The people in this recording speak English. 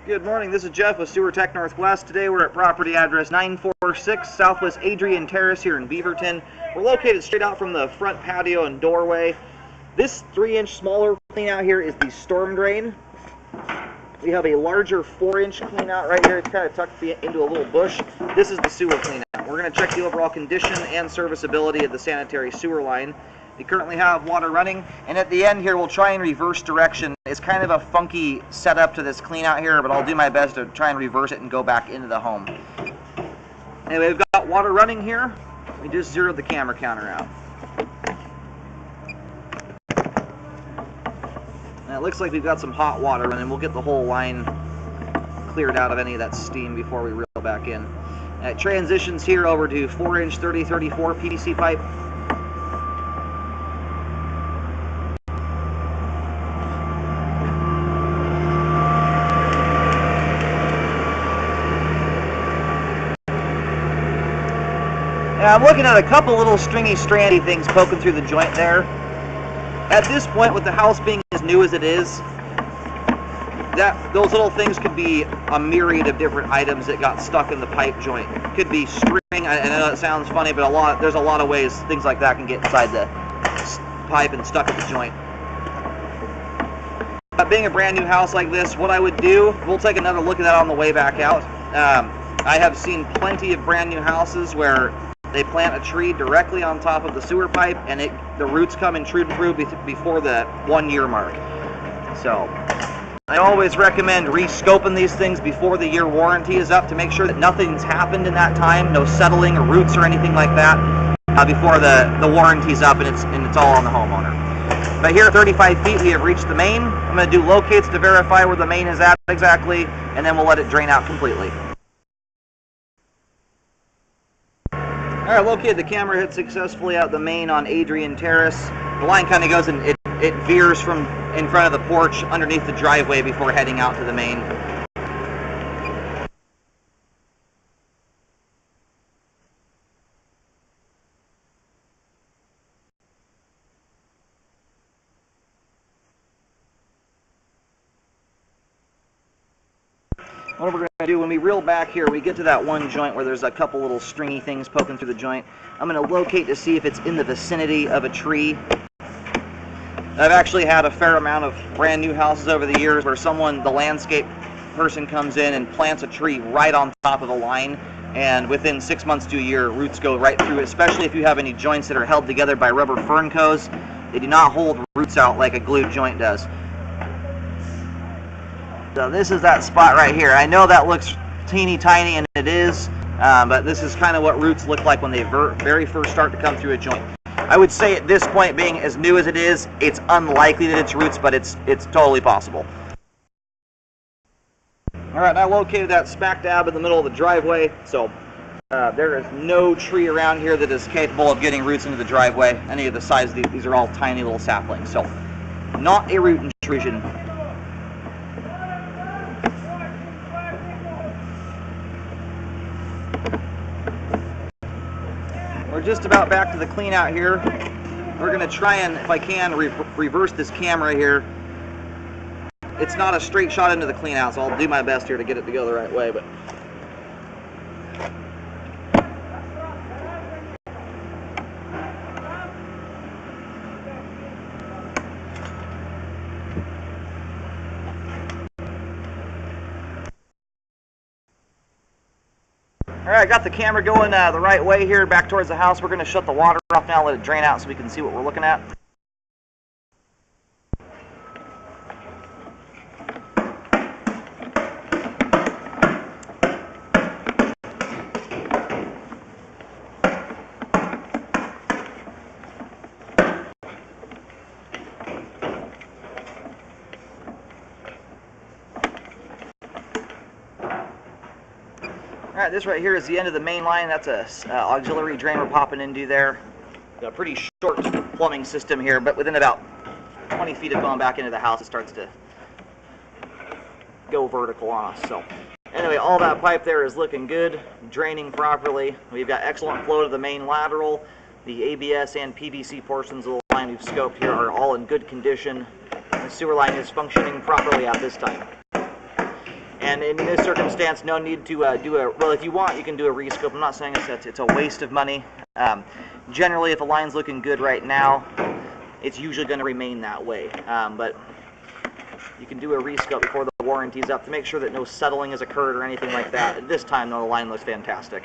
Good morning, this is Jeff with Sewer Tech Northwest. Today we're at property address 946 Southwest Adrian Terrace here in Beaverton. We're located straight out from the front patio and doorway. This 3-inch smaller clean out here is the storm drain. We have a larger 4-inch clean out right here. It's kind of tucked into a little bush. This is the sewer clean out. We're going to check the overall condition and serviceability of the sanitary sewer line. We currently have water running, and at the end here we'll try and reverse direction. It's kind of a funky setup to this clean out here, but I'll do my best to try and reverse it and go back into the home. Anyway, we've got water running here. We just zeroed the camera counter out. And it looks like we've got some hot water running. We'll get the whole line cleared out of any of that steam before we reel back in. It transitions here over to 4-inch 3034 PVC pipe. I'm looking at a couple little stringy, strandy things poking through the joint there. At this point, with the house being as new as it is, those little things could be a myriad of different items that got stuck in the pipe joint. It could be string. I know it sounds funny, but there's a lot of ways things like that can get inside the pipe and stuck in the joint. Being a brand new house like this, what I would do, we'll take another look at that on the way back out. I have seen plenty of brand new houses where they plant a tree directly on top of the sewer pipe, and the roots come intruding through before the 1-year mark. So I always recommend re-scoping these things before the year warranty is up to make sure that nothing's happened in that time, no settling or roots or anything like that, before the warranty's up and it's all on the homeowner. But here at 35 feet, we have reached the main. I'm going to do locates to verify where the main is at exactly, and then we'll let it drain out completely. Alright, located the camera hit successfully out the main on Adrian Terrace. The line kind of goes and it veers from in front of the porch underneath the driveway before heading out to the main. What we're going to do, when we reel back here, we get to that one joint where there's a couple little stringy things poking through the joint. I'm going to locate to see if it's in the vicinity of a tree. I've actually had a fair amount of brand new houses over the years where the landscape person comes in and plants a tree right on top of the line, and within 6 months to a year, roots go right through it, especially if you have any joints that are held together by rubber fern cones. They do not hold roots out like a glued joint does. So this is that spot right here. I know that looks teeny tiny, and it is, but this is kind of what roots look like when they very first start to come through a joint. I would say at this point, being as new as it is, it's unlikely that it's roots, but it's totally possible. Alright, I located that smack dab in the middle of the driveway, so there is no tree around here that is capable of getting roots into the driveway. Any of the size of these are all tiny little saplings, so not a root intrusion. We're just about back to the clean out here. We're going to try and, if I can, reverse this camera here. It's not a straight shot into the clean out, so I'll do my best here to get it to go the right way. But Alright, got the camera going the right way here, back towards the house. We're going to shut the water off now, let it drain out so we can see what we're looking at. Alright, this right here is the end of the main line. That's a auxiliary drain we're popping into there. Got a pretty short plumbing system here, but within about 20 feet of going back into the house, it starts to go vertical on us. So anyway, all that pipe there is looking good, draining properly. We've got excellent flow to the main lateral. The ABS and PVC portions of the line we've scoped here are all in good condition. The sewer line is functioning properly at this time. And in this circumstance, no need to well, if you want, you can do a rescope. I'm not saying it's a waste of money. Generally, if a line's looking good right now, it's usually going to remain that way. But you can do a rescope before the warranty's up to make sure that no settling has occurred or anything like that. At this time, though, the line looks fantastic.